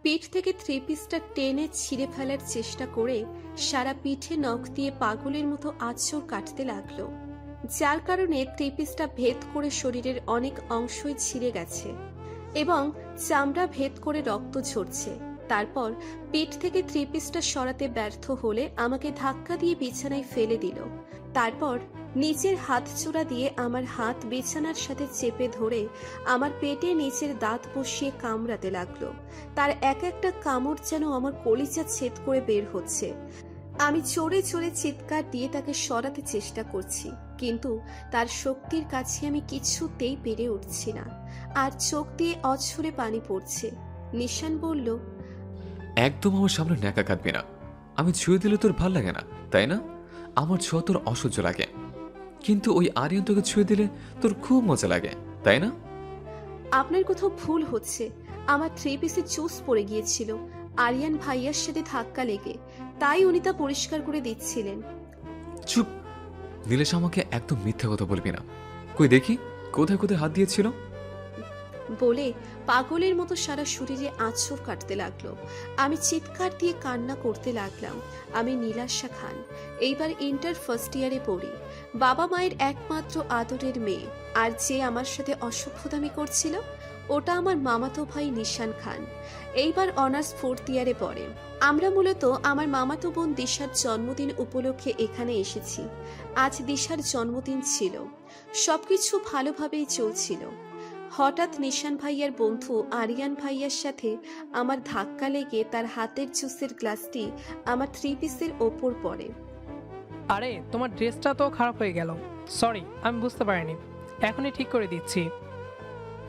পিঠ থেকে থ্রি পিসটা টেনে ছিঁড়ে ফেলার চেষ্টা করে সারা পিঠে নখ দিয়ে পাগলের মতো আঁচড় কাটতে লাগলো, যার কারণে থ্রি পিসটা ভেদ করে শরীরের অনেক অংশই ছিঁড়ে গেছে এবং চামড়া ভেদ করে রক্ত ঝরছে। তারপর পিঠ থেকে থ্রি পিসটা সরাতে ব্যর্থ হলে আমাকে ধাক্কা দিয়ে বিছানায় ফেলে দিল। তারপর নিচের হাতচূড়া দিয়ে আমার হাত বিছানার সাথে চেপে ধরে আমার পেটে নিচের দাঁত বসিয়ে কামড়াতে লাগলো। তার এক একটা কামড় যেন আমার কলিজা ছেদ করে বের হচ্ছে। আমি চড়ে চড়ে চিৎকার দিয়ে তাকে সরাতে চেষ্টা করছি, কিন্তু তার শক্তির কাছে আমি কিছুতেই পেরে উঠছি না, আর চোখ দিয়ে অঝরে পানি পড়ছে। নিশান বলল, একদম আমার সামনে ন্যাকা কাটবি না। আমি ছুঁয়ে দিলে তোর ভাল লাগে না, তাই না? আমার ছোঁয়া তোর অসহ্য লাগে, কিন্তু ওই আরিয়ান তোকে ছুঁয়ে দিলে তোর খুব মজা লাগে, তাই না? আপনার কোথাও ভুল হচ্ছে। আমার থ্রি পিসে চুস পড়ে গিয়েছিল আরিয়ান ভাইয়ার সাথে ধাক্কা লেগে, তাই উনি তা পরিষ্কার করে দিচ্ছিলেন। চুপ! নীলেশ, আমাকে একদম মিথ্যা কথা বলবি না। কই দেখি কোথায় কোথায় হাত দিয়েছিল। বলে পাগলের মতো সারা শরীরে আঁচড় কাটতে লাগলো। আমি চিৎকার দিয়ে কান্না করতে লাগলাম। আমি নীলাশা খান, এইবার ইন্টার ফার্স্ট ইয়ারে পড়ি, বাবা মায়ের একমাত্র আদরের মেয়ে। আর যে আমার সাথে অসভ্যতামি করছিল ওটা আমার মামাতো ভাই নিশান খান, এইবার অনার্স ফোর্থ ইয়ারে পড়ে। আমরা মূলত আমার মামাতো বোন দিশার জন্মদিন উপলক্ষে এখানে এসেছি। আজ দিশার জন্মদিন ছিল, সবকিছু ভালোভাবেই চলছিল। হঠাৎ নিশান ভাইয়ার বন্ধু আরিয়ান ভাইয়ার সাথে আমার ধাক্কা লেগে তার হাতের জুসের গ্লাসটি আমার থ্রি পিসের ওপর পড়ে। আরে তোমার ড্রেসটা তো খারাপ হয়ে গেল। সরি, আমি বুঝতে পারিনি, এখনই ঠিক করে দিচ্ছি।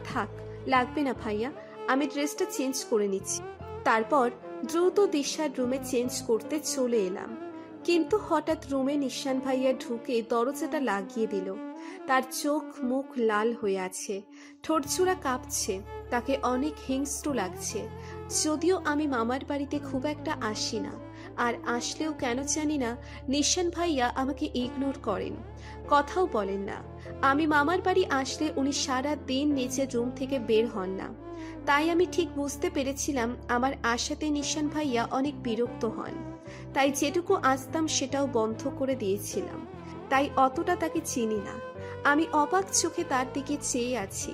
থাক, লাগবে না ভাইয়া, আমি ড্রেসটা চেঞ্জ করে নিচ্ছি। তারপর দ্রুত দিশার রুমে চেঞ্জ করতে চলে এলাম, কিন্তু হঠাৎ রুমে নিশান ভাইয়া ঢুকে দরজাটা লাগিয়ে দিল। তার চোখ মুখ লাল হয়ে আছে, ঠোঁটজোড়া কাঁপছে, তাকে অনেক হিংস্র লাগছে। যদিও আমি মামার বাড়িতে খুব একটা আসি না, আর আসলেও কেন জানি না নিশান ভাইয়া আমাকে ইগনোর করেন, কথাও বলেন না। আমি মামার বাড়ি আসলে উনি সারা দিন নিজের রুম থেকে বের হন না, তাই আমি ঠিক বুঝতে পেরেছিলাম আমার আশাতে নিশান ভাইয়া অনেক বিরক্ত হন। তাই যেটুকু আসতাম সেটাও বন্ধ করে দিয়েছিলাম। তাই অতটা তাকে চিনি না। আমি অবাক চোখে তার দিকে চেয়ে আছি।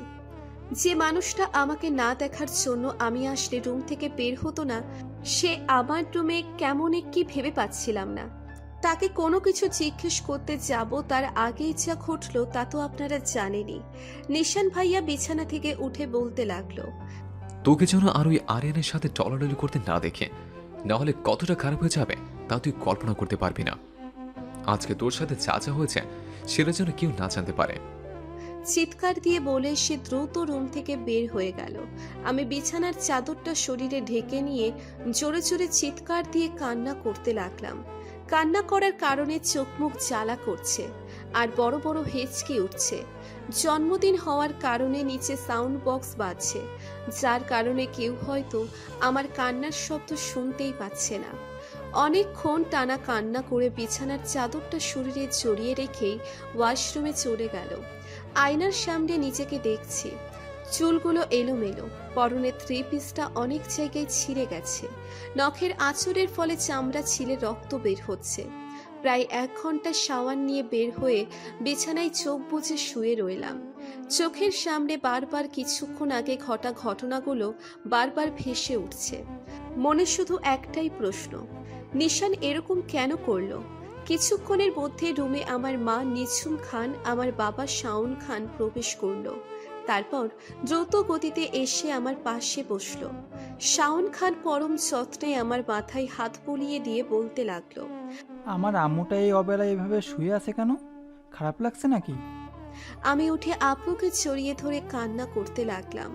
যে মানুষটা আমাকে না দেখার জন্য আমি আসলে রুম থেকে বের হতো না, সে আমার রুমে কেমন কি ভেবে পাচ্ছিলাম না। তাকে কোনো কিছু জিজ্ঞেস করতে যাব তার আগেই যা ঘটলো তা তো আপনারা জানেনই। নিশান ভাইয়া বিছানা থেকে উঠে বলতে লাগলো, তোকে যেন আর ওই আরিয়ানের সাথে টলাটলি করতে না দেখে, না হলে কতটা খারাপ হয়ে যাবে তা তুই কল্পনা করতে পারবি না। আজকে তোর সাথে যা যা হয়েছে সেটা যেন কেউ না জানতে পারে। চিৎকার দিয়ে বলে সে দ্রুত রুম থেকে বের হয়ে গেল। আমি বিছানার চাদরটা শরীরে ঢেকে নিয়ে জোরে জোরে চিৎকার দিয়ে কান্না করতে লাগলাম। কান্না করার কারণে চোখ মুখ জ্বালা করছে আর বড় বড় হেঁচকি উঠছে। জন্মদিন হওয়ার কারণে নিচে সাউন্ড বক্স বাজছে, যার কারণে কেউ হয়তো আমার কান্নার শব্দ শুনতেই পাচ্ছে না। অনেকক্ষণ টানা কান্না করে বিছানার চাদরটা শরীরে জড়িয়ে রেখেই ওয়াশরুমে চলে গেল। আয়নার সামনে নিজেকে দেখছি, চুলগুলো এলোমেলো, পরনে থ্রি পিসটা অনেক জায়গায় ছিঁড়ে গেছে, নখের আঁচড়ের ফলে চামড়া ছিলে রক্ত বের হচ্ছে। প্রায় 1 ঘন্টা শাওয়ার নিয়ে বের হয়ে বিছানায় চোখ বুজে শুয়ে রইলাম। চোখের সামনে বারবার কিছুক্ষণ আগে ঘটা ঘটনাগুলো বারবার ভেসে উঠছে। মনে শুধু একটাই প্রশ্ন, নিশান এরকম কেন করলো? কিছুক্ষণের মধ্যে রুমে আমার মা নিঝুম খান, আমার বাবা শাওন খান প্রবেশ করলো। তারপর দ্রুত গতিতে এসে আমার পাশে বসলো। শাওন খান পরম যত্নে আমার মাথায় হাত বুলিয়ে দিয়ে বলতে লাগলো, আমার আম্মুটা এই অবেলায় এভাবে শুয়ে আছে কেন? খারাপ লাগছে নাকি? আমি উঠে আপুকে জড়িয়ে ধরে কান্না করতে লাগলাম।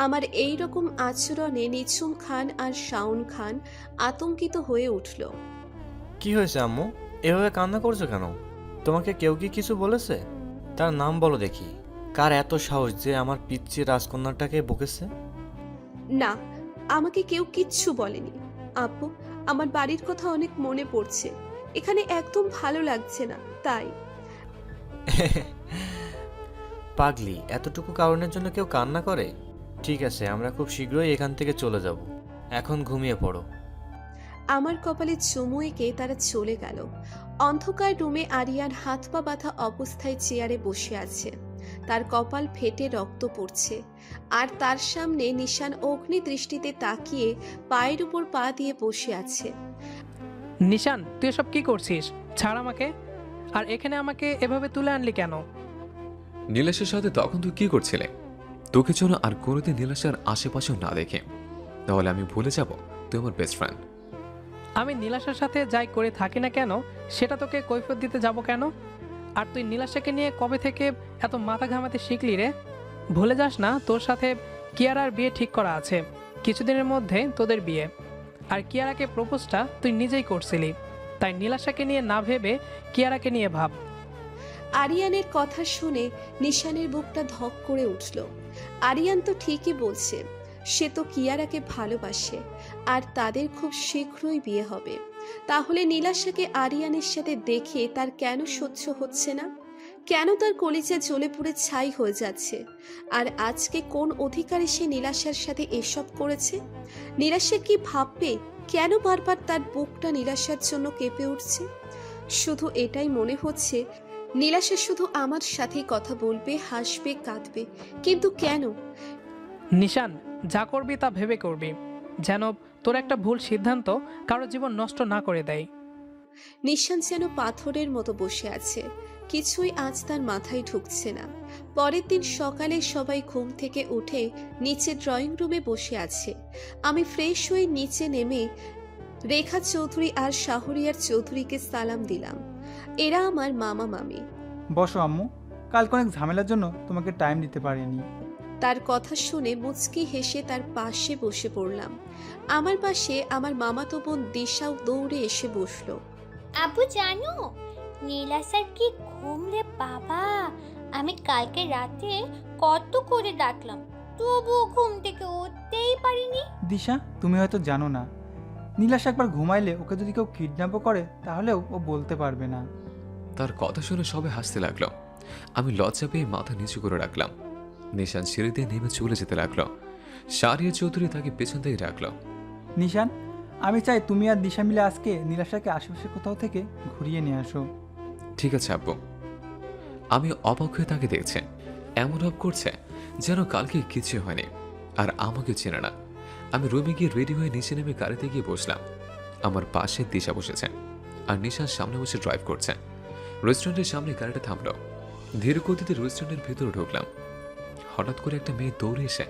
আমার এই রকম আচরণে নিঝুম খান আর শাওন খান আতঙ্কিত হয়ে উঠল। কি হয়েছে আম্মু, এভাবে কান্না করছো কেন? তোমাকে কেউ কি কিছু বলেছে? তার নাম বলো দেখি। কার এত সাহস যে আমার পিচ্চি রাজকন্যাটাকে বকেছে? না, আমাকে কেউ কিচ্ছু বলেনি। আপু, আমার বাড়ির কথা অনেক মনে পড়ছে, এখানে একদম ভালো লাগছে না, তাই। পাগলি, এতটুকু কারণের জন্য কেউ কান্না করে? ঠিক আছে, আমরা খুব শীঘ্রই এখান থেকে চলে যাব। এখন ঘুমিয়ে পড়ো। আমার কপালে চুমু এঁকে তারা চলে গেল। অন্ধকার রুমে আরিয়ান হাত পা বাঁধা অবস্থায় চেয়ারে বসে আছে। তার কপাল ফেটে রক্ত পড়ছে, আর তার সামনে নিশান অগ্নি দৃষ্টিতে তাকিয়ে পায়ের উপর পা দিয়ে বসে আছে। নিশান, তুই এসব কি করছিস? ছাড় আমাকে। আর এখানে আমাকে এভাবে তুলে আনলি কেন? নীলাশের সাথে তখন তুই কি করছিলে? তোকে যেন আর কোনোদিন নীলাশের আশেপাশেও না দেখে, তাহলে আমি ভুলে যাব তুই আমার বেস্ট ফ্রেন্ড। আমি নীলাশার সাথে যাই করে থাকি না কেন, সেটা তোকে কৈফিয়ত দিতে যাব কেন? আর তুই নীলাশাকে নিয়ে কবে থেকে এত মাথা ঘামাতে শিখলি রে? ভুলে যাস না তোর সাথে কিয়ারার বিয়ে ঠিক করা আছে, কিছুদিনের মধ্যে তোদের বিয়ে। আর কিয়ারাকে প্রপোজটা তুই নিজেই করছিলি, তাই নীলাশাকে নিয়ে না ভেবে কিয়ারাকে নিয়ে ভাব। আরিয়ানের কথা শুনে নিশানের বুকটা ধক করে উঠল। আরিয়ান তো ঠিকই বলছে, সে তো কিয়ারাকে ভালোবাসে, আর তাদের খুব শীঘ্রই বিয়ে হবে। তাহলে নীলাশাকে আরিয়ানের সাথে দেখে তার কেন সহ্য হচ্ছে না? কেন তার কলিজা জ্বলে পুড়ে ছাই হয়ে যাচ্ছে? আর আজকে কোন অধিকারে সে নীলাশার সাথে এসব করেছে? নীলাশা কি ভাববে? কেন বারবার তার বুকটা নীলাশার জন্য কেঁপে উঠছে? শুধু এটাই মনে হচ্ছে, নীলাশা শুধু আমার সাথেই কথা বলবে, হাসবে, কাঁদবে। কিন্তু কেন? নিশান, যা করবি তা ভেবে করবি, যেন তোর একটা ভুল সিদ্ধান্ত কারো জীবন নষ্ট না করে দেয়। নিশান যেন পাথরের মতো বসে আছে, কিছুই আজ তার মাথায় ঢুকছে না। পরের দিন সকালে সবাই ঘুম থেকে উঠে নিচে ড্রয়িং রুমে বসে আছে। আমি ফ্রেশ হয়ে নিচে নেমে রেখা চৌধুরী আর শাহরিয়ার চৌধুরীকে সালাম দিলাম। এরা আমার মামা মামি। বসো আম্মু, কালকে অনেক ঝামেলার জন্য তোমাকে টাইম দিতে পারিনি। তার কথা শুনে মুচকি হেসে তার পাশে বসে পড়লাম। আমার পাশে আমার মামাতো বোন দিশাও দৌড়ে এসে বসলো। আপু জানো, নীলা স্যার কি ঘুম রে বাবা! আমি কালকে রাতে কত করে ডাকলাম, তবুও ঘুম থেকে উঠতেই পারিনি। দিশা, তুমি হয়তো জানো না, নীলাশ একবার ঘুমাইলে ওকে যদি কেউ কিডন্যাপও করে তাহলেও ও বলতে পারবে না। তার কথা শুনে সবাই হাসতে লাগলো। আমি লজ্জা পেয়ে মাথা নিচু করে রাখলাম। নিশান সিঁড়িতে নেমে চলে যেতে লাগলো। শাহরিয়া চৌধুরী তাকে পেছন থেকে রাখলো। নিশান, আমি চাই তুমি আর দিশা মিলে আজকে নীলাশাকে আশেপাশে কোথাও থেকে ঘুরিয়ে নিয়ে আসো। ঠিক আছে আব্বু। আমি অবাক হয়ে তাকে দেখছে, এমন ভাব করছে যেন কালকে কিছু হয়নি আর আমাকে চেনে না। আমি রুমে গিয়ে রেডি হয়ে নিচে নেমে গাড়িতে গিয়ে বসলাম। আমার পাশে দিশা বসেছে আর নিশান সামনে বসে ড্রাইভ করছে। রেস্টুরেন্টের সামনে গাড়িটা থামলো। ধীর গতিতে রেস্টুরেন্টের ভিতরে ঢুকলাম। হঠাৎ করে একটা মেয়ে দৌড়ে এসে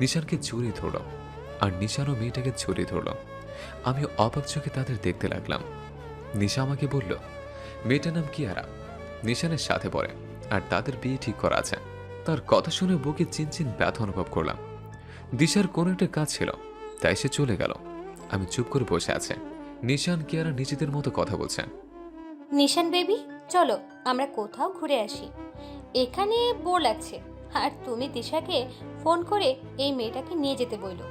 নিশানকে জড়িয়ে ধরল, আর নিশানও মেয়েটাকে জড়িয়ে ধরল। আমি অবাক চোখে তাদের দেখতে লাগলাম। নিশা আমাকে বলল মেয়েটার নাম কিয়ারা, নিশানের সাথে পড়ে, আর তাদের বিয়ে ঠিক করা আছে। তার কথা শুনে বুকে চিনচিন ব্যথা অনুভব করলাম। দিশার কোনো একটা কাজ ছিল, তাই সে চলে গেল। আমি চুপ করে বসে আছে। নিশান কিয়ারা নিজেদের মতো কথা বলছে। নিশান বেবি, চলো আমরা কোথাও ঘুরে আসি, এখানে বোর লাগছে। আর তুমি দিশাকে ফোন করে এই মেয়েটাকে নিয়ে যেতে বইলো।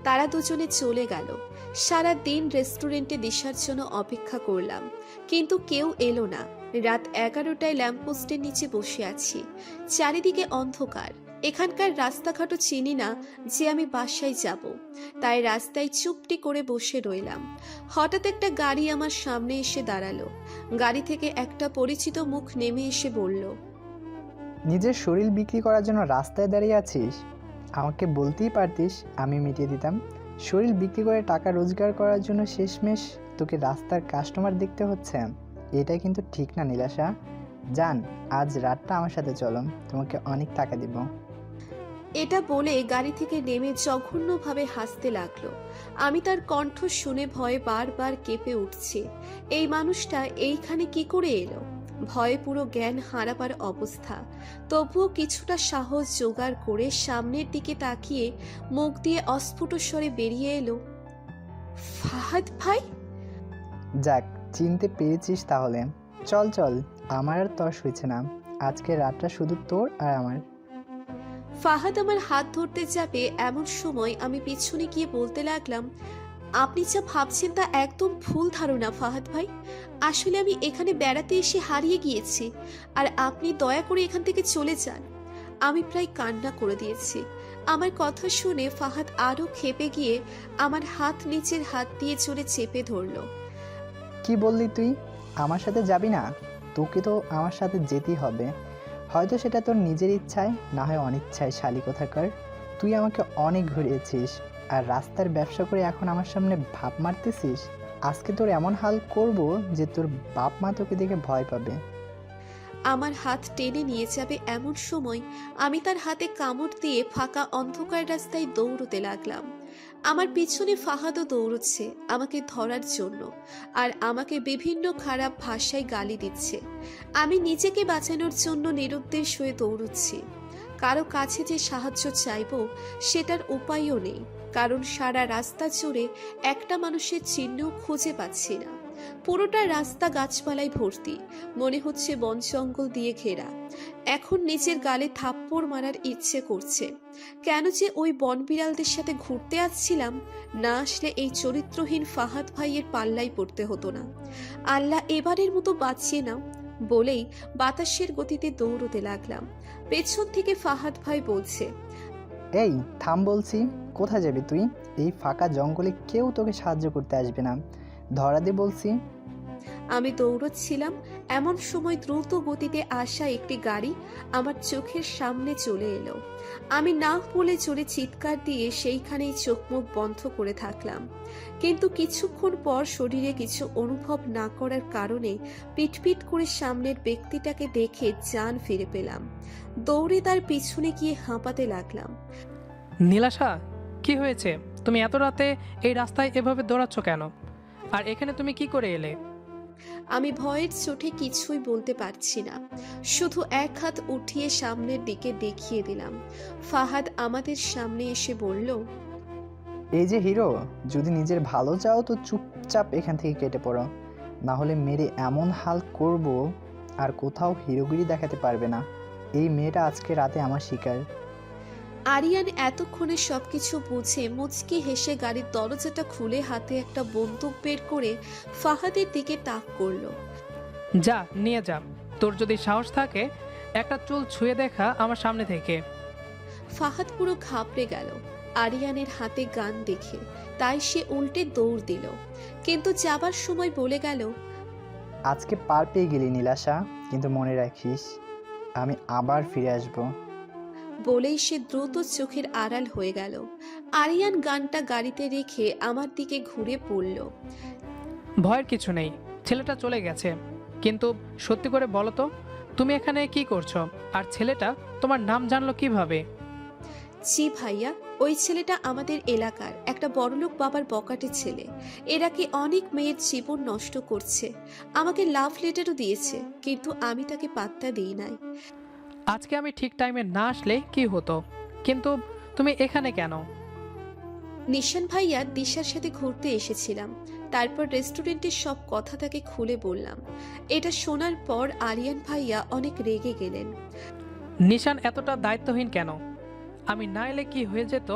তারা দুজনে চলে গেল। সারা দিন রেস্টুরেন্টে দিশার জন্য অপেক্ষা করলাম, কিন্তু কেউ এলো না। রাত 11টায় ল্যাম্পপোস্টের নিচে বসে আছি। চারিদিকে অন্ধকার। এখানকার রাস্তাঘাটও চিনি না যে আমি বাসায় যাব, তাই রাস্তায় চুপটি করে বসে রইলাম। হঠাৎ একটা গাড়ি আমার সামনে এসে দাঁড়ালো। গাড়ি থেকে একটা পরিচিত মুখ নেমে এসে বলল, নিজের শরীর বিক্রি করার জন্য রাস্তায় দাঁড়িয়ে আছিস? আমাকে বলতেই পারতিস, আমি মিটিয়ে দিতাম। শরীর বিক্রি করে টাকা রোজগার করার জন্য শেষমেশ তোকে রাস্তার কাস্টমার দেখতে হচ্ছে। এটা কিন্তু ঠিক না নীলাশা। জান, আজ রাতটা আমার সাথে চলো, তোমাকে অনেক টাকা দিব। এটা বলে গাড়ি থেকে নেমে জঘন্যভাবে হাসতে লাগলো। আমি তার কণ্ঠ শুনে ভয়ে বারবার কেঁপে উঠছি। এই মানুষটা এইখানে কি করে এলো? ভয়ে পুরো জ্ঞান হারাবার অবস্থা। তবুও কিছুটা সাহস জোগাড় করে সামনের দিকে তাকিয়ে মুখ দিয়ে অস্ফুট স্বরে বেরিয়ে এলো, ফাহাদ ভাই। যাক, চিনতে পেরেছিস তাহলে। চল চল, আমার আর তর্স হয়েছে না। আজকে রাতটা শুধু তোর আর আমার। ফাহাদ আমার হাত ধরতে যাবে এমন সময় আমি পিছনে গিয়ে বলতে লাগলাম, আপনি যা ভাবছেন তা একদম ভুল ধারণা ফাহাদ ভাই। আসলে আমি এখানে বেড়াতে এসে হারিয়ে গিয়েছি, আর আপনি দয়া করে এখান থেকে চলে যান। আমি প্রায় কান্না করে দিয়েছি। আমার কথা শুনে ফাহাদ আরো ক্ষেপে গিয়ে আমার হাত নিচের হাত দিয়ে জোরে চেপে ধরলো। কি বললি তুই? আমার সাথে যাবি না? তোকে তো আমার সাথে যেতেই হবে। হয়তো সেটা তোর নিজের ইচ্ছায়, না হয় অনিচ্ছায়। শালি কোথাকার, তুই আমাকে অনেক ঘুরিয়েছিস, আর রাস্তার ব্যবসা করে এখন আমার সামনে ভাব মারতেছিস। আজকে তোর এমন হাল করব যে তোর বাপ মা তোকে দেখে ভয় পাবে। আমার হাত টেনে নিয়ে যাবে এমন সময় আমি তার হাতে কামড় দিয়ে ফাঁকা অন্ধকার রাস্তায় দৌড়তে লাগলাম। আমার পিছনে ফাহাদও দৌড়চ্ছে আমাকে ধরার জন্য, আর আমাকে বিভিন্ন খারাপ ভাষায় গালি দিচ্ছে। আমি নিজেকে বাঁচানোর জন্য নিরুদ্দেশ হয়ে দৌড়চ্ছি। কারো কাছে যে সাহায্য চাইবো সেটার উপায়ও নেই, কারণ সারা রাস্তা জুড়ে একটা মানুষের চিহ্ন খুঁজে পাচ্ছি না। পুরোটা রাস্তা গাছপালায় ভর্তি, মনে হচ্ছে বন জঙ্গল দিয়ে ঘেরা। এখন নিজের গালে থাপ্পড় মারার ইচ্ছে করছে। কেন যে ওই বন বিড়ালদের সাথে ঘুরতে আসছিলাম, না আসলে এই চরিত্রহীন ফাহাদ ভাইয়ের পাল্লাই পড়তে হতো না। আল্লাহ এবারের মতো বাঁচিয়ে নাও বলেই বাতাসের গতিতে দৌড়তে লাগলাম। পেছন থেকে ফাহাদ ভাই বলছে, এই থাম বলছি। কোথায় যাবি তুই? এই ফাঁকা জঙ্গলে কেউ তোকে সাহায্য করতে আসবে না, ধরা দে বলছি। আমি দৌড়চ্ছিলাম, এমন সময় দ্রুত গতিতে আসা একটি গাড়ি আমার চোখের সামনে চলে এলো। আমি না বলে জোরে চিৎকার দিয়ে সেইখানেই চোখ মুখ বন্ধ করে থাকলাম। কিন্তু কিছুক্ষণ পর শরীরে কিছু অনুভব না করার কারণে পিটপিট করে সামনের ব্যক্তিটাকে দেখে জান ফিরে পেলাম। দৌড়ে তার পিছনে গিয়ে হাঁপাতে লাগলাম। নীলাশা, কি হয়েছে? তুমি এত রাতে এই রাস্তায় এভাবে দৌড়াচ্ছ কেন? আর এখানে তুমি কি করে এলে? আমি ভয়ের চোটে কিছুই বলতে পারছি না, শুধু এক হাত উঠিয়ে সামনের দিকে দেখিয়ে দিলাম। ফাহাদ আমাদের সামনে এসে বলল, এই যে হিরো, যদি নিজের ভালো চাও তো চুপচাপ এখান থেকে কেটে পড়ো, না হলে মেরে এমন হাল করব আর কোথাও হিরোগিরি দেখাতে পারবে না। এই মেয়েটা আজকে রাতে আমার শিকার। আরিয়ান এতক্ষণে সবকিছু বুঝে মুচকি হেসে গাড়ির দরজাটা খুলে হাতে একটা বন্দুক বের করে ফাহাদের দিকে তাক করলো। যা, নিয়ে যা। তোর যদি সাহস থাকে একটা চুল ছুঁয়ে দেখা আমার সামনে থেকে। ফাহাদ পুরো ঘাবড়ে গেল আরিয়ানের হাতে গান দেখে, তাই সে উল্টে দৌড় দিল, কিন্তু যাবার সময় বলে গেল, আজকে পার পেয়ে গেলি নীলাশা, কিন্তু মনে রাখিস আমি আবার ফিরে আসব। বলেই সে দ্রুত চোখের আড়াল হয়ে গেল। আরিয়ান গানটা গাড়িতে রেখে আমার দিকে ঘুরে পড়ল। ভয়ের কিছু নেই, ছেলেটা চলে গেছে। কিন্তু সত্যি করে বলো তো, তুমি এখানে কি করছো? আর ছেলেটা তোমার নাম জানলো কিভাবে? জি ভাইয়া, ওই ছেলেটা আমাদের এলাকার একটা বড়লোক বাবার বকাটে ছেলে। এরা কি অনেক মেয়ের জীবন নষ্ট করছে। আমাকে লাভ লেটারও দিয়েছে, কিন্তু আমি তাকে পাত্তা দিই নাই। আজকে আমি ঠিক টাইমে না আসলে কি হতো? কিন্তু তুমি এখানে কেন? নিশান ভাইয়া দিশার সাথে ঘুরতে এসেছিলাম, তারপর রেস্টুরেন্টের সব কথা তাকে খুলে বললাম। এটা শোনার পর আরিয়ান ভাইয়া অনেক রেগে গেলেন। নিশান এতটা দায়িত্বহীন কেন? আমি না এলে কি হয়ে যেত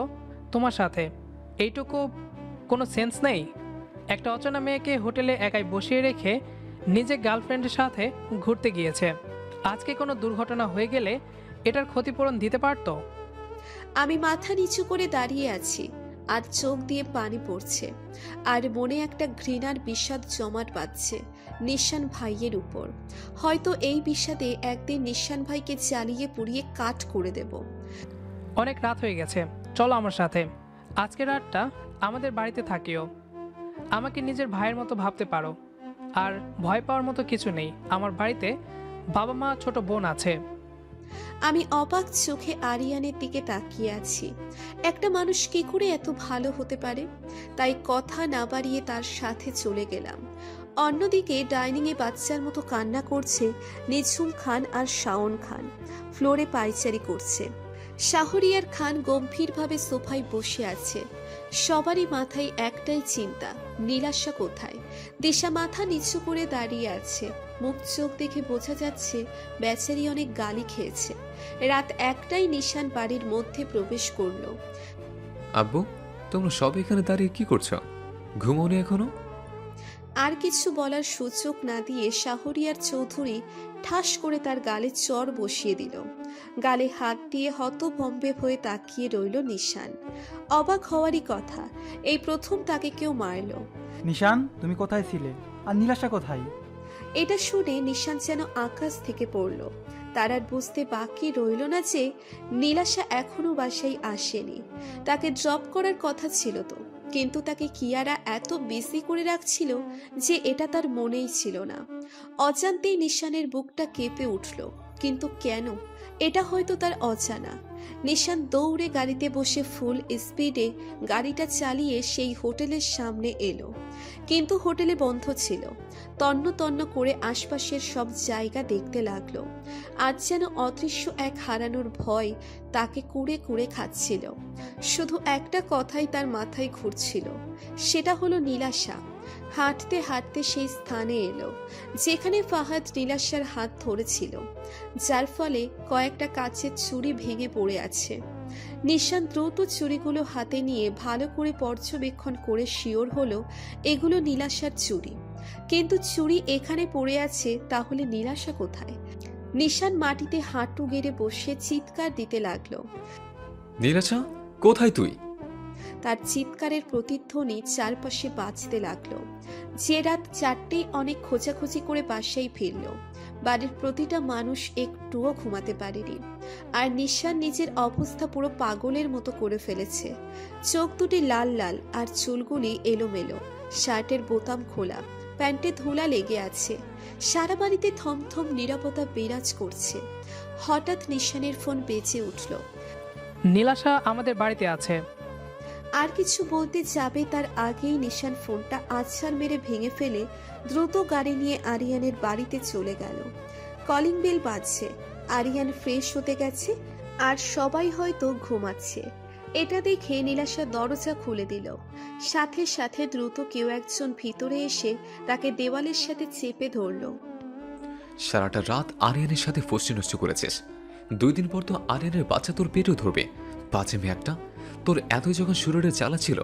তোমার সাথে? এইটুকু কোনো সেন্স নেই? একটা অচেনা মেয়েকে হোটেলে একাই বসিয়ে রেখে নিজে গার্লফ্রেন্ডের সাথে ঘুরতে গিয়েছে। আজকে কোনো দুর্ঘটনা হয়ে গেলে এটার ক্ষতিপূরণ দিতে পারতো। আমি মাথা নিচু করে দাঁড়িয়ে আছি, আর চোখ দিয়ে পানি পড়ছে, আর মনে একটা ঘৃণার বিষাদ জমাট বাঁধছে নিশান ভাইয়ের উপর। হয়তো এই বিষাদে একদিন নিশান ভাইকে জ্বালিয়ে পুড়িয়ে কাঠ করে দেব। অনেক রাত হয়ে গেছে, চলো আমার সাথে। আজকের রাতটা আমাদের বাড়িতে থাকিও। আমাকে নিজের ভাইয়ের মতো ভাবতে পারো। আর ভয় পাওয়ার মতো কিছু নেই। আমার বাড়িতে বাবা মা, ছোট বোন আছে। আমি অবাক চোখে আরিয়ানের দিকে তাকিয়ে আছি। একটা মানুষ কি করে এত ভালো হতে পারে? তাই কথা না বাড়িয়ে তার সাথে চলে গেলাম। অন্যদিকে ডাইনিংয়ে বাচ্চার মতো কান্না করছে নিঝুম খান আর শাওন খান। ফ্লোরে পায়চারি করছে। শাহরিয়ার খান গম্ভীরভাবে সোফায় বসে আছে। সবারই মাথায় একটাই চিন্তা, নীলাশা কোথায়? দিশা মাথা নিচু করে দাঁড়িয়ে আছে। মুখ চোখ দেখে বোঝা যাচ্ছে বেচারি অনেক গালি খেয়েছে। রাত একটাই নিশান বাড়ির মধ্যে প্রবেশ করলো। আব্বু, তোমরা সব এখানে দাঁড়িয়ে কি করছো? ঘুমোনি এখনো? আর কিছু বলার সুযোগ না দিয়ে শাহরিয়ার চৌধুরী ঠাস করে তার গালে চড় বসিয়ে দিল। গালে হাত দিয়ে হতভম্বে হয়ে তাকিয়ে রইল নিশান। অবাক হওয়ারই কথা, এই প্রথম তাকে কেউ মারল। নিশান, তুমি কোথায় ছিলে? আর নীলাশা কোথায়? এটা শুনে নিশান যেন আকাশ থেকে পড়ল। তার আর বুঝতে বাকি রইল না যে নীলাশা এখনো বাসায় আসেনি। তাকে ড্রপ করার কথা ছিল তো, কিন্তু তাকে কিয়ারা এত বিজি করে রাখছিল যে এটা তার মনেই ছিল না। অজান্তেই নিশানের বুকটা কেঁপে উঠল, কিন্তু কেন এটা হয়তো তার অজানা। নিশান দৌড়ে গাড়িতে বসে ফুল স্পিডে গাড়িটা চালিয়ে সেই হোটেলের সামনে এলো, কিন্তু হোটেলে বন্ধ ছিল। তন্ন তন্ন করে আশপাশের সব জায়গা দেখতে লাগলো। আজ যেন অদৃশ্য এক হারানোর ভয় তাকে কুড়ে কুড়ে খাচ্ছিল। শুধু একটা কথাই তার মাথায় ঘুরছিল, সেটা হলো নীলাশা। হাঁটতে হাঁটতে সেই স্থানে এলো যেখানে ফাহাদ নীলাশার হাত ধরেছিল, যার ফলে কয়েকটা কাচের চুড়ি ভেঙে পড়ে আছে। নিশান দ্রুত চুড়িগুলো হাতে নিয়ে ভালো করে পর্যবেক্ষণ করে শিওর হলো এগুলো নীলাশার চুড়ি। কিন্তু চুড়ি এখানে পড়ে আছে, তাহলে নীলাশা কোথায়? নিশান মাটিতে হাঁটু গেড়ে বসে চিৎকার দিতে লাগলো। নীলাশা, কোথায় তুই? তার চিৎকারের প্রতিধ্বনি চারপাশে বাজতে লাগলো। যে রাত 4টেই অনেক খোঁজাখুঁজি করে বাসায় ফিরল। বাড়ির প্রতিটা মানুষ একটুও ঘুমাতে পারেনি। আর নিশান নিজের অবস্থা পুরো পাগলের মতো করে ফেলেছে। চোখ দুটি লাল লাল আর চুলগুলি এলোমেলো, শার্টের বোতাম খোলা, প্যান্টে ধুলা লেগে আছে। সারা বাড়িতে থমথম নীরবতা বিরাজ করছে। হঠাৎ নিশানের ফোন বেজে উঠল। নীলাশা আমাদের বাড়িতে আছে। আর কিছু বলতে যাবে তার আগেই নিশান ফোনটা আছাড় মেরে ভেঙে ফেলে দ্রুত গাড়ি নিয়ে আরিয়ানের বাড়িতে চলে গেল। কলিং বেল বাজছে। আরিয়ান ফ্রেশ হতে গেছে আর সবাই হয়তো ঘুমাচ্ছে। এটা দেখে নীলাশা দরজা খুলে দিল। সাথে সাথে দ্রুত কেউ একজন ভিতরে এসে তাকে দেওয়ালের সাথে চেপে ধরল। সারাটা রাত আরিয়ানের সাথে ফষ্টি নষ্ট করেছিস। 2 দিন পর তো আরিয়ানের বাচ্চা তোর পেটেও ধরবে। বাজে মেয়ে একটা। তোর এতই যখন শরীরে জ্বালা ছিল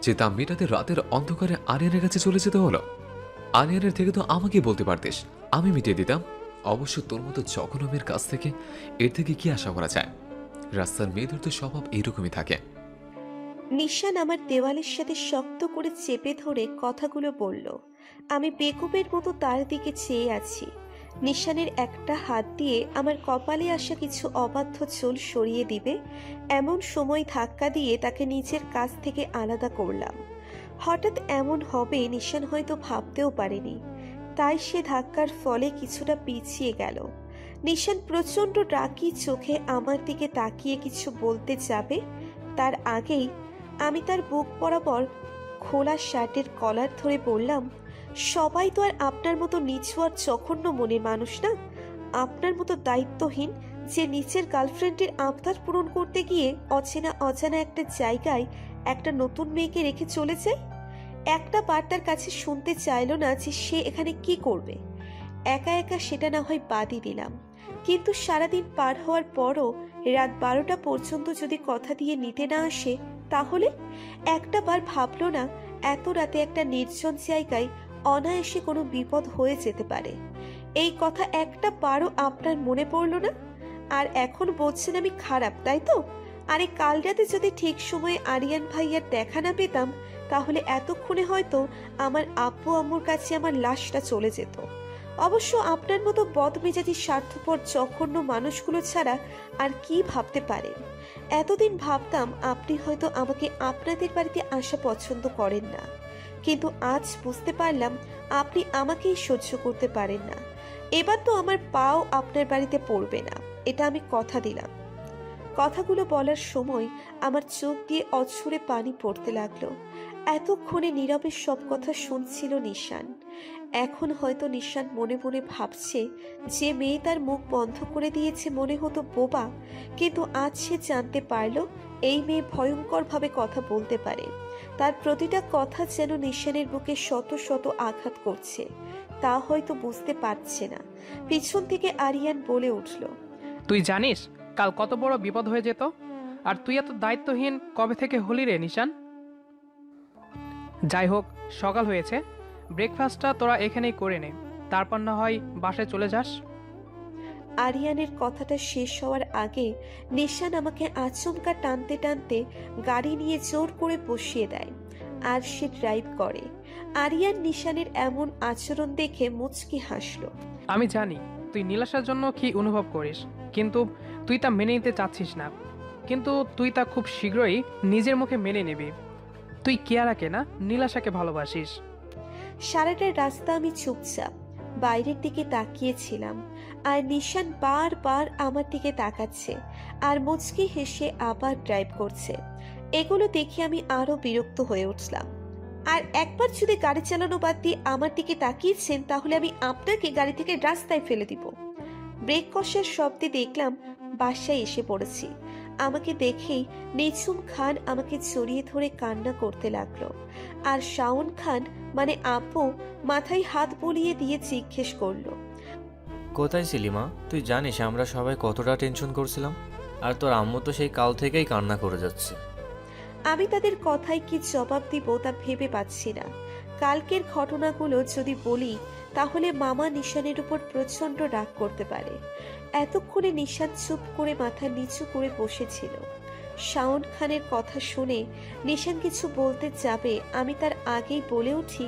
যে তা মেটাতে রাতের অন্ধকারে আরিয়ানের কাছে চলে যেতে হলো। আরিয়ানের থেকে তো আমাকে বলতে পারতিস, আমি মিটিয়ে দিতাম। অবশ্য তোর মতো জঘন্য মেয়ের কাছ থেকে এর থেকে কি আশা করা যায়? রাস্তার মেয়েদের তো স্বভাব এরকমই থাকে। নিশান আমার দেওয়ালের সাথে শক্ত করে চেপে ধরে কথাগুলো বলল। আমি বেকুবের মতো তার দিকে চেয়ে আছি। নিশানের একটা হাত দিয়ে আমার কপালে আসা কিছু অবাধ্য চুল সরিয়ে দিবে এমন সময় ধাক্কা দিয়ে তাকে নিজের কাছ থেকে আলাদা করলাম। হঠাৎ এমন হবে নিশান হয়তো ভাবতেও পারেনি, তাই সে ধাক্কার ফলে কিছুটা পিছিয়ে গেল। নিশান প্রচণ্ড রাগী চোখে আমার দিকে তাকিয়ে কিছু বলতে যাবে, তার আগেই আমি তার বুক বরাবর খোলা শার্টের কলার ধরে বললাম, সবাই তো আর আপনার মতো নিচু আর জঘন্য মনের মানুষ না। আপনার মতো দায়িত্বহীন যে নিচের গার্লফ্রেন্ডের আবদার পূরণ করতে গিয়ে অজানা একটা জায়গায় একটা নতুন মেয়েকে রেখে চলে যায়। একটা বার তার কাছে শুনতে চাইলো না যে সে এখানে কি করবে। একা একা সেটা না হয় বাদই দিলাম, কিন্তু সারাদিন পার হওয়ার পরও রাত 12টা পর্যন্ত যদি কথা দিয়ে নিতে না আসে, তাহলে একটা বার ভাবলো না এত রাতে একটা নির্জন জায়গায় অনায়াসে কোনো বিপদ হয়ে যেতে পারে? এই কথা একটা বারও আপনার মনে পড়লো না? আর এখন বলছেন আমি খারাপ, তাই তো? আরে কাল রাতে যদি ঠিক সময়ে আরিয়ান ভাইয়ার দেখা না পেতাম, তাহলে এতক্ষণে হয়তো আমার আব্বু আম্মুর কাছে আমার লাশটা চলে যেত। অবশ্য আপনার মতো বদমেজাজি স্বার্থপর জঘন্য মানুষগুলো ছাড়া আর কি ভাবতে পারেন? এতদিন ভাবতাম আপনি হয়তো আমাকে আপনাদের বাড়িতে আসা পছন্দ করেন না, কিন্তু আজ বুঝতে পারলাম আপনি আমাকেই সহ্য করতে পারেন না। এবার তো আমার পাও আপনার বাড়িতে পড়বে না, এটা আমি কথা দিলাম। কথাগুলো বলার সময় আমার চোখ দিয়ে অঝরে পানি পড়তে লাগলো। এতক্ষণে নীরবে সব কথা শুনছিল নিশান। এখন হয়তো নিশান মনে মনে ভাবছে, যে মেয়ে তার মুখ বন্ধ করে দিয়েছে মনে হতো বোবা, কিন্তু আজ সে জানতে পারল এই মেয়ে ভয়ঙ্করভাবে কথা বলতে পারে। তার প্রতিটা কথা যেন নিশানের বুকে শত শত আঘাত করছে, তা হয়তো বুঝতে পারছে না। পিছন থেকে আরিয়ান বলে উঠল, তুই জানিস কাল কত বড় বিপদ হয়ে যেত? আর তুই এত দায়িত্বহীন কবে থেকে হলি রে নিশান? যাই হোক, সকাল হয়েছে, ব্রেকফাস্টটা তোরা এখানেই করে নে, তারপর না হয় বাসায় চলে যাস। আরিয়ানের কথাটা শেষ হওয়ার আগে নিশান আমাকে আচমকা টানতে টানতে গাড়ি নিয়ে জোর করে বসিয়ে দেয় আর সে ড্রাইভ করে। আরিয়ান নিশানের এমন আচরণ দেখে মুচকি হাসল। আমি জানি তুই নীলাশার জন্য কি অনুভব করিস, কিন্তু তুই তা মেনে নিতে চাচ্ছিস না। কিন্তু তুই তা খুব শীঘ্রই নিজের মুখে মেনে নিবি। তুই কিয়ারাকে না, নীলাশাকে ভালোবাসিস। সারাটা রাস্তা আমি চুপচাপ বাইরের দিকে তাকিয়েছিলাম, আর নিশান বারবার আমার দিকে তাকাচ্ছে আর মুচকি হেসে আবার ড্রাইভ করছে। এগুলো দেখে আমি আরো বিরক্ত হয়ে উঠলাম। আর একবার যদি গাড়ি চালানো বাদ দিয়ে আমার দিকে তাকিয়েছেন, তাহলে আমি আপনাকে গাড়ি থেকে রাস্তায় ফেলে দিব। ব্রেক কষার শব্দে দেখলাম বাসায় এসে পড়েছি। আমাকে দেখেই নিঝুম খান আমাকে জড়িয়ে ধরে কান্না করতে লাগলো, আর শাওন খান মানে আপু মাথায় হাত বুলিয়ে দিয়ে জিজ্ঞেস করলো, কোথায় ছিলি মা? তুই জানিস আমরা সবাই কতটা টেনশন করছিলাম, আর তোর আম্মু তো সেই কাল থেকেই কান্না করে যাচ্ছে। আমি তাদের কথায় কি জবাব দিব তা ভেবে পাচ্ছি না। কালকের ঘটনাগুলো যদি বলি তাহলে মামা নিশানের উপর প্রচন্ড রাগ করতে পারে। এতক্ষণে নিশান চুপ করে মাথা নিচু করে বসেছিল। শাওন খানের কথা শুনে নিশান কিছু বলতে যাবে, আমি তার আগেই বলে উঠি,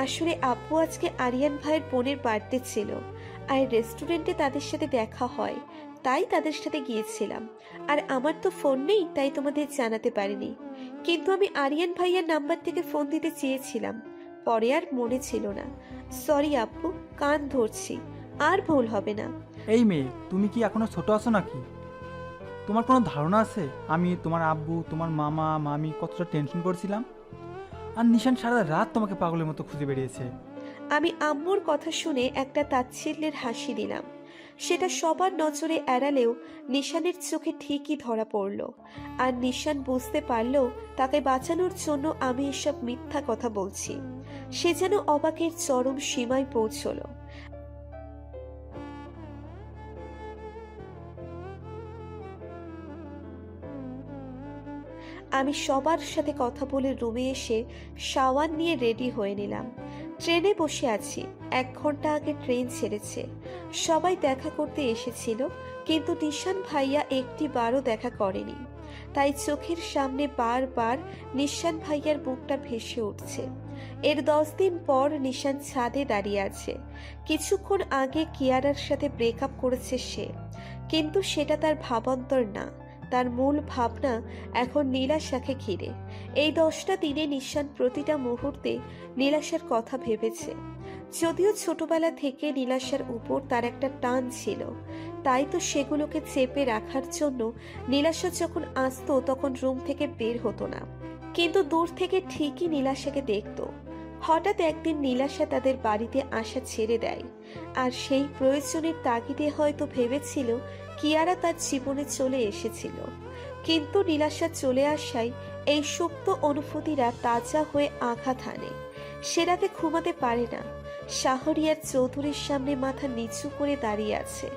আসলে আপু আজকে আরিয়ান ভাইয়ের বোনের বার্থডে ছিল, আর রেস্টুরেন্টে তাদের সাথে দেখা হয়, তাই তাদের সাথে গিয়েছিলাম। আর আমার তো ফোন নেই, তাই তোমাদের জানাতে পারিনি। কিন্তু আমি আরিয়ান ভাইয়ার নাম্বার থেকে ফোন দিতে চেয়েছিলাম, পরে আর মনে ছিল না। সরি আপু, কান ধরছি, আর ভুল হবে না। এই মেয়ে, তুমি কি এখনো ছোট আছো নাকি? তোমার কোনো ধারণা আছে আমি, তোমার আব্বু, তোমার মামা মামি কতটা টেনশন করছিলাম? আর নিশান সারা রাত তোমাকে পাগলের মতো খুঁজে বেরিয়েছে। আমি আম্মুর কথা শুনে একটা তাচ্ছিল্যের হাসি দিলাম। সেটা সবার নজরে এড়ালেও নিশানের চোখে ঠিকই ধরা পড়ল, আর নিশান বুঝতে পারল তাকে বাঁচানোর জন্য আমি এসব মিথ্যা কথা বলছি। সে যেন অবাকের চরম সীমায় পৌঁছল। আমি সবার সাথে কথা বলে রুমে এসে শাওয়ার নিয়ে রেডি হয়ে নিলাম। ট্রেনে বসে আছি, 1 ঘন্টা আগে ট্রেন ছেড়েছে। সবাই দেখা করতে এসেছিল, কিন্তু নিশান ভাইয়া একটি বারও দেখা করেনি। তাই চোখের সামনে বারবার নিশান ভাইয়ার মুখটা ভেসে উঠছে। এর 10 দিন পর নিশান ছাদে দাঁড়িয়ে আছে। কিছুক্ষণ আগে কিয়ারার সাথে ব্রেকআপ করেছে সে, কিন্তু সেটা তার ভাবান্তর না। তার মূল ভাবনা এখন নীলাশাকে ঘিরে। এই 10টা দিনে নিশান প্রতিটা মুহূর্তে নীলাশার কথা ভেবেছে। যদিও ছোটবেলা থেকে নীলাশার উপর তার একটা টান ছিল, তাই তো সেগুলোকে চেপে রাখার জন্য নীলাশা যখন আসতো তখন রুম থেকে বের হতো না, কিন্তু দূর থেকে ঠিকই নীলাশাকে দেখতো। হঠাৎ একদিন নীলাশা তাদের বাড়িতে আসা ছেড়ে দেয়, আর সেই প্রয়োজনের তাগিদে হয়তো ভেবেছিল কিয়ারা তার জীবনে চলে এসেছিল। কিন্তু নীলাশা চলে আসায় এই সুপ্ত অনুভূতিরা তাজা হয়ে আঘাত হানে। সে রাতে ঘুমাতে পারে না। শাহরিয়ার চৌধুরীর সামনে মাথা নিচু করে দাঁড়িয়ে আছে।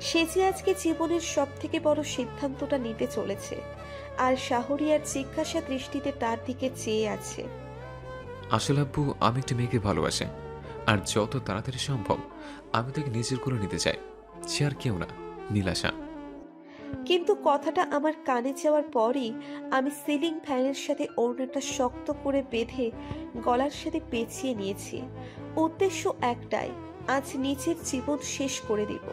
সে যে আজকে জীবনের সব থেকে বড় সিদ্ধান্তটা নিতে চলেছে, আর শাহরিয়ার জিজ্ঞাসা দৃষ্টিতে তার দিকে চেয়ে আছে। আসলে আব্বু, আমি একটা মেয়েকে ভালোবাসি, আর যত তাড়াতাড়ি সম্ভব আমি তাকে নিজের করে নিতে চাই। সে আর কেউ না, নীলাশা। কিন্তু কথাটা আমার কানে যাওয়ার পরই আমি সিলিং ফ্যানের সাথে ওড়নাটা শক্ত করে বেঁধে গলার সাথে পেঁচিয়ে নিয়েছি। উদ্দেশ্য একটাই, আজ নিজের জীবন শেষ করে দিব।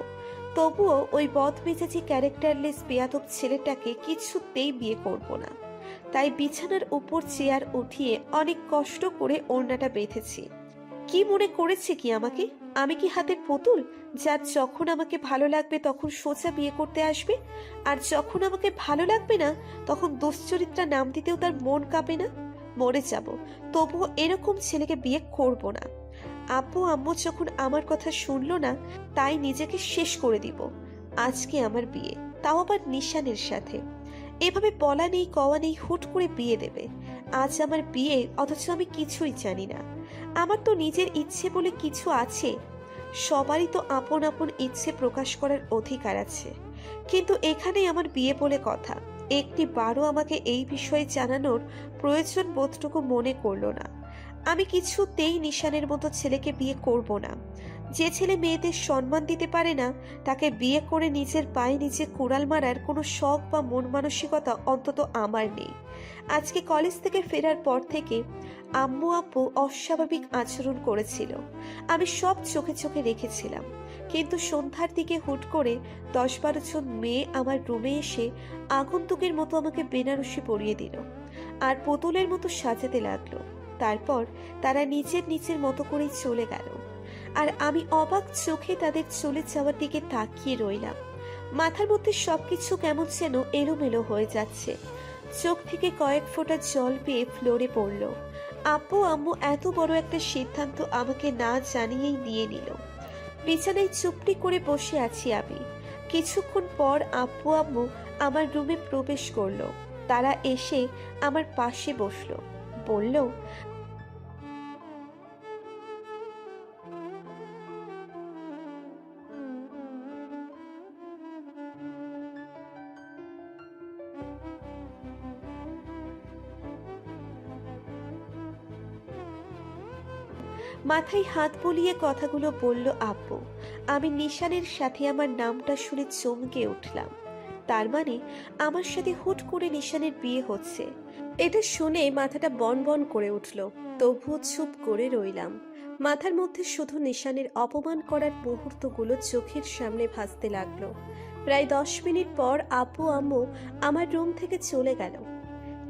তবুও ওই বদমেজাজি ক্যারেক্টারলেস বেয়াদব ছেলেটাকে কিছুতেই বিয়ে করব না। তাই বিছানার উপর চেয়ার উঠিয়ে অনেক কষ্ট করে ওড়নাটা বেঁধেছি। কি মনে করেছে কি আমাকে? আমি কি হাতের পুতুল যার যখন আমাকে ভালো লাগবে তখন সোজা বিয়ে করতে আসবে, আর যখন আমাকে ভালো লাগবে না তখন দুশ্চরিত্রা নাম দিতেও তার মন কাঁপে না? মরে যাব, তবুও এরকম ছেলেকে বিয়ে করব না। আব্বু আম্মু যখন আমার কথা শুনলো না, তাই নিজেকে শেষ করে দিব। আজকে আমার বিয়ে, তাও আবার নিশানের সাথে। এভাবে বলা নেই কওয়া নেই হুট করে বিয়ে দেবে। আজ আমার বিয়ে, অথচ আমি কিছুই জানি না। আমার তো নিজের ইচ্ছে বলে কিছু আছে। সবারই তো আপন আপন ইচ্ছে প্রকাশ করার অধিকার আছে, কিন্তু এখানে আমার বিয়ে বলে কথা। একটি বারও আমাকে এই বিষয়ে জানানোর প্রয়োজন বোধটুকু মনে করলো না। আমি কিছুতেই নিশানের মতো ছেলেকে বিয়ে করব না। যে ছেলে মেয়েদের সম্মান দিতে পারে না, তাকে বিয়ে করে নিজের পায়ে নিচে কুড়াল মারার কোনো শখ বা মন মানসিকতা অন্তত আমার নেই। আজকে কলেজ থেকে ফেরার পর থেকে আম্মু আব্বু অস্বাভাবিক আচরণ করেছিল, আমি সব চোখে চোখে রেখেছিলাম। কিন্তু সন্ধ্যার দিকে হুট করে 10-12 জন মেয়ে আমার রুমে এসে আগন্তুকের মতো আমাকে বেনারসি পরিয়ে দিল আর পুতুলের মতো সাজাতে লাগলো। তারপর তারা নিজের মতো করেই চলে গেল, আর আমি অবাক চোখে তাদের চলে যাওয়ার দিকে তাকিয়ে রইলাম। মাথার মধ্যে সবকিছু কেমন যেন এলোমেলো হয়ে যাচ্ছে। চোখ থেকে কয়েক ফোঁটা জল পেয়ে ফ্লোরে পড়ল। আব্বু আম্মু এত বড় একটা সিদ্ধান্ত আমাকে না জানিয়েই নিয়ে নিল। বিছানায় চুপটি করে বসে আছি আমি। কিছুক্ষণ পর আব্বু আম্মু আমার রুমে প্রবেশ করলো। তারা এসে আমার পাশে বসলো, বলল, মাথায় হাত বুলিয়ে কথাগুলো বলল আব্বু। আমি নিশানের সাথে আমার নামটা শুনে চমকে উঠলাম। তার মানে আমার সাথে হুট করে নিশানের বিয়ে হচ্ছে। এটা শুনে মাথাটা বন বন করে উঠল, তবুও চুপ করে রইলাম। মাথার মধ্যে শুধু নিশানের অপমান করার মুহূর্তগুলো চোখের সামনে ভাসতে লাগলো। প্রায় 10 মিনিট পর আব্বু আম্মু আমার রুম থেকে চলে গেল।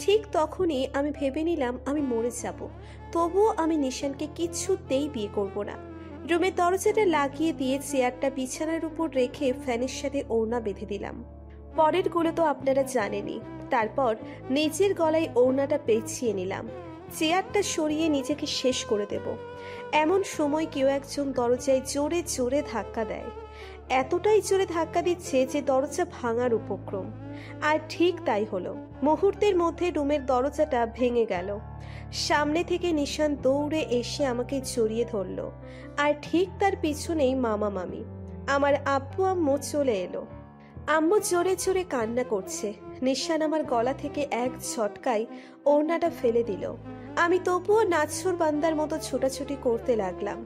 ঠিক তখনই আমি ভেবে নিলাম আমি মরে যাব, তবুও আমি নিশানকে কিছুতেই বিয়ে করব না। রুমের দরজাটা লাগিয়ে দিয়ে চেয়ারটা বিছানার উপর রেখে ফ্যানের সাথে ওড়না বেঁধে দিলাম। পরের গুলো তো আপনারা জানেনই। তারপর নিজের গলায় ওড়নাটা পেঁচিয়ে নিলাম। চেয়ারটা সরিয়ে নিজেকে শেষ করে দেব, এমন সময় কেউ একজন দরজায় জোরে জোরে ধাক্কা দেয়। এতটাই জোরে ধাক্কা দিচ্ছে যে দরজা ভাঙার উপক্রম। আর ঠিক তাই হলো। মুহূর্তের মধ্যে রুমের দরজাটা ভেঙে গেল। সামনে থেকে নিশান দৌড়ে এসে আমাকে জড়িয়ে ধরল, আর ঠিক তার পিছনেই মামা মামি। আমার আব্বু আম্মু চলে এলো। আম্মু জোরে জোরে কান্না করছে। নিশান আমার গলা থেকে এক ঝটকায় ওড়নাটা ফেলে দিল। আমি তবুও নাছর বান্দার মতো ছোটাছুটি করতে লাগলাম।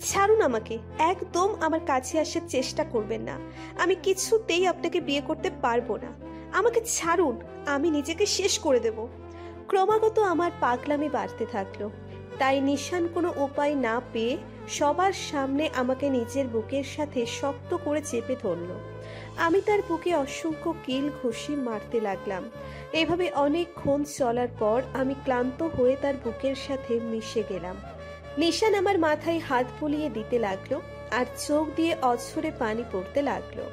ছাড়ুন আমাকে, একদম আমার কাছে আসার চেষ্টা করবেন না। আমি কিছুতেই আপনাকে বিয়ে করতে পারবো না। আমাকে ছাড়ুন, আমি নিজেকে শেষ করে দেব। ক্রমাগত আমার পাগলামি বাড়তে থাকলো। তাই নিশান কোনো উপায় না পেয়ে সবার সামনে আমাকে নিজের বুকের সাথে শক্ত করে চেপে ধরল। আমি তার বুকে অসংখ্য কিল ঘুষি মারতে লাগলাম। এভাবে অনেকক্ষণ চলার পর আমি ক্লান্ত হয়ে তার বুকের সাথে মিশে গেলাম। নিশান আমার মাথায় হাত বুলিয়ে দিতে লাগলো, আর চোখ দিয়ে অঝরে পানি পড়তে লাগলো।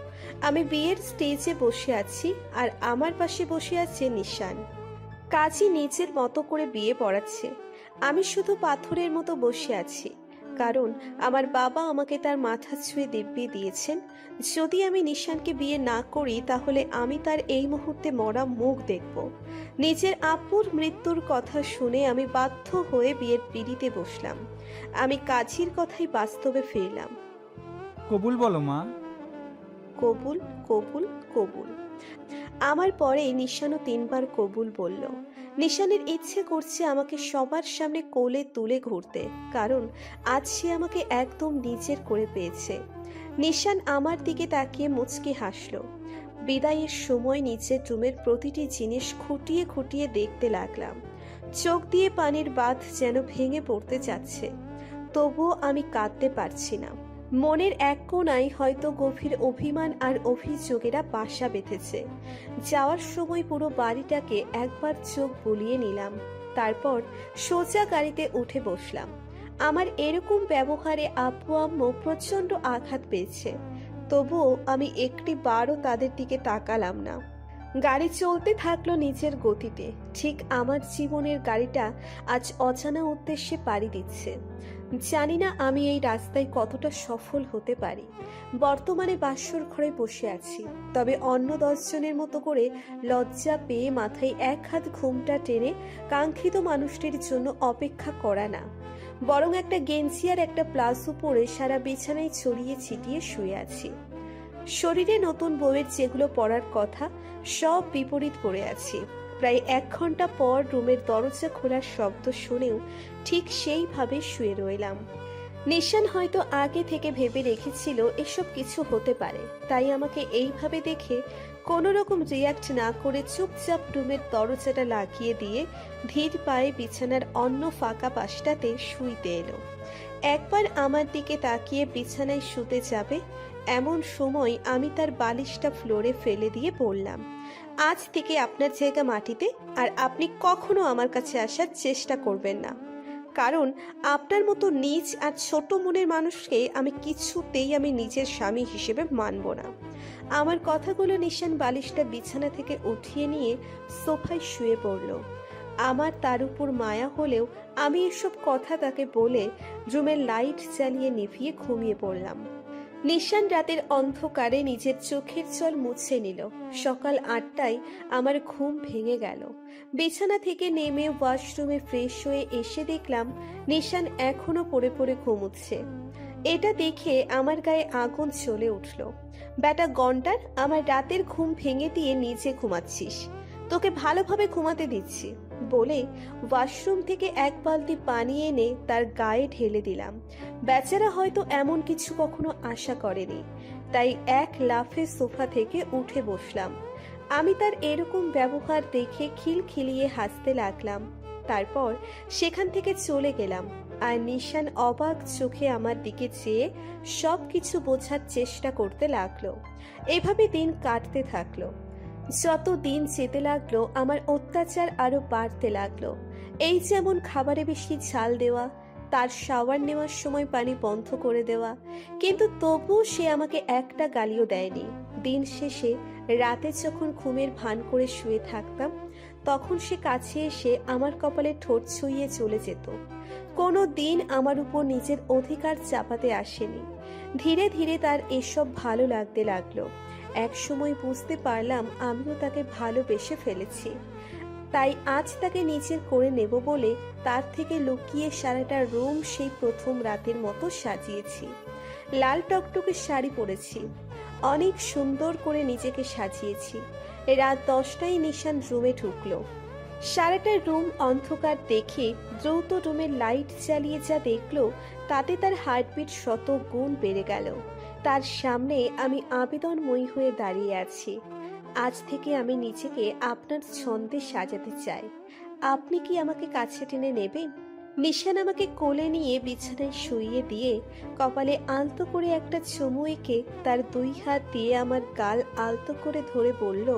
আমি বিয়ের স্টেজে বসে আছি, আর আমার পাশে বসে আছে নিশান। কাজী নিজের মতো করে বিয়ে পড়াচ্ছে। আমি শুধু পাথরের মতো বসে আছি, কারণ আমার বাবা আমাকে তার মাথা ছুঁয়ে দিব্যি দিয়েছেন, যদি আমি নিশানকে বিয়ে না করি তাহলে আমি তার এই মুহূর্তে মরা মুখ দেখব। নিজের আব্বুর মৃত্যুর কথা শুনে আমি বাধ্য হয়ে বিয়ের পিঁড়িতে বসলাম। আমি কাজীর কথাই বাস্তবে ফিরলাম। কবুল বলো মা। কবুল, কবুল, কবুল। আমার পরে নিশানও 3 বার কবুল বলল। নিশানের ইচ্ছে করছে আমাকে সবার সামনে কোলে তুলে ঘুরতে, কারণ আজ সে আমাকে একদম নিজের করে পেয়েছে। নিশান আমার দিকে তাকিয়ে মুচকি হাসল। বিদায়ের সময় নিচের রুমের প্রতিটি জিনিস খুঁটিয়ে খুঁটিয়ে দেখতে লাগলাম। চোখ দিয়ে পানির বাঁধ যেন ভেঙে পড়তে যাচ্ছে, তবুও আমি কাঁদতে পারছি না। মনের এক কোণায় হয়তো গভীর অভিমান আর অভিযোগেরা বাসা বেঁধেছে। যাওয়ার সময় পুরো বাড়িটাকে একবার চোখ বুলিয়ে নিলাম, তারপর সোজা গাড়িতে উঠে বসলাম। আমার এরকম ব্যবহারে আব্বু আম্মু প্রচণ্ড আঘাত পেয়েছে, তবুও আমি একটি বারও তাদের দিকে তাকালাম না। গাড়ি চলতে থাকলো নিজের গতিতে। ঠিক আমার জীবনের গাড়িটা আজ অজানা উদ্দেশ্যে পাড়ি দিচ্ছে। জানি না আমি এই রাস্তায় কতটা সফল হতে পারি। বর্তমানে বাসর ঘরে বসে আছি, তবে অন্য 10 জনের মতো করে লজ্জা পেয়ে মাথায় এক হাত ঘুমটা টেনে কাঙ্ক্ষিত মানুষটির জন্য অপেক্ষা করা না, বরং একটা গেঞ্জি আর একটা প্লাজো পরে সারা বিছানায় ছড়িয়ে ছিটিয়ে শুয়ে আছি। শরীরে নতুন বউয়ের যেগুলো পরার কথা সব বিপরীত পড়ে আছি। প্রায় 1 ঘন্টা পর রুমের দরজা খোলার শব্দ শুনেও ঠিক সেইভাবে শুয়ে রইলাম। নিশান হয়তো আগে থেকে ভেবে রেখেছিল এসব কিছু হতে পারে, তাই আমাকে এইভাবে দেখে কোনো রকম রিয়াক্ট না করে চুপচাপ রুমের দরজাটা লাগিয়ে দিয়ে ধীর পায়ে বিছানার অন্য ফাঁকা পাশটাতে শুইতে এলো। একবার আমার দিকে তাকিয়ে বিছানায় শুতে যাবে এমন সময় আমি তার বালিশটা ফ্লোরে ফেলে দিয়ে বললাম, আজ থেকে আপনার জায়গা মাটিতে, আর আপনি কখনো আমার কাছে আসার চেষ্টা করবেন না, কারণ আপনার মতো নীচ আর ছোট মনের মানুষকে আমি কিছুতেই আমি নিজের স্বামী হিসেবে মানব না। আমার কথাগুলো নিশান বালিশটা বিছানা থেকে উঠিয়ে নিয়ে সোফায় শুয়ে পড়ল। আমার তার উপর মায়া হলেও আমি এসব কথা তাকে বলে রুমের লাইট জ্বালিয়ে নিভিয়ে ঘুমিয়ে পড়লাম। নিশান রাতের অন্ধকারে নিজের চোখের জল মুছে নিল। সকাল 8টায় আমার ঘুম ভেঙে গেল। বিছানা থেকে নেমে ওয়াশরুমে ফ্রেশ হয়ে এসে দেখলাম নিশান এখনো পড়ে পড়ে ঘুমুচ্ছে। এটা দেখে আমার গায়ে আগুন জ্বলে উঠল। ব্যাটা গন্ডার, আমার রাতের ঘুম ভেঙে দিয়ে নিজে ঘুমাচ্ছিস, তোকে ভালোভাবে ঘুমাতে দিচ্ছি বলে ওয়াশরুম থেকে 1 বালতি পানি এনে তার গায়ে ঢেলে দিলাম। বেচারা হয়তো এমন কিছু কখনো আশা করেনি, তাই এক লাফে সোফা থেকে উঠে বসলাম। আমি তার এরকম ব্যবহার দেখে খিলখিলিয়ে হাসতে লাগলাম। তারপর সেখান থেকে চলে গেলাম, আর নিশান অবাক চোখে আমার দিকে চেয়ে সব কিছু বোঝার চেষ্টা করতে লাগলো। এভাবে দিন কাটতে থাকলো। যত দিন যেতে লাগলো আমার অত্যাচার আরো বাড়তে লাগলো। এই যেমন খাবারে বেশি ঝাল দেওয়া, তার শাওয়ার নেওয়ার সময় পানি বন্ধ করে দেওয়া, কিন্তু তবুও সে আমাকে একটা গালিও দেয়নি। দিন শেষে রাতে যখন ঘুমের ভান করে শুয়ে থাকতাম তখন সে কাছে এসে আমার কপালে ঠোঁট ছুঁয়ে চলে যেত। কোনো দিন আমার উপর নিজের অধিকার চাপাতে আসেনি। ধীরে ধীরে তার এসব ভালো লাগতে লাগলো। এক সময় বুঝতে পারলাম আমিও তাকে ভালোবেসে ফেলেছি। তাই আজ তাকে নিজের করে নেব বলে তার থেকে লুকিয়ে সারাটা রুম সেই প্রথম রাতের মতো সাজিয়েছি। লাল টকটকে শাড়ি পরেছি, অনেক সুন্দর করে নিজেকে সাজিয়েছি। রাত 10টায় নিশান রুমে ঢুকলো। সারাটা রুম অন্ধকার দেখে দ্রুত রুমের লাইট জ্বালিয়ে যা দেখলো তাতে তার হার্টবিট 100 গুণ বেড়ে গেল। তার সামনে আমি আবেদনময়ী হয়ে দাঁড়িয়ে আছি। আজ থেকে আমি নিজেকে আপনার ছন্দে সাজাতে চাই, আপনি কি আমাকে কাছে টেনে নেবেন? নিশান আমাকে কোলে নিয়ে বিছানায় শুইয়ে দিয়ে কপালে আলতো করে একটা চুমু এঁকে তার 2 হাত দিয়ে আমার গাল আলতো করে ধরে বলল,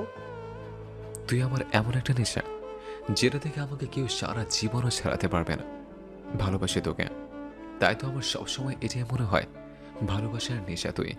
তুই আমার এমন একটা নেশা যেটা থেকে আমাকে কেউ সারা জীবনও ছাড়াতে পারবে না। ভালোবাসি তোকে, তাই তো আমার সবসময় এটাই মনে হয় ভালোবাসার নেশা তুই।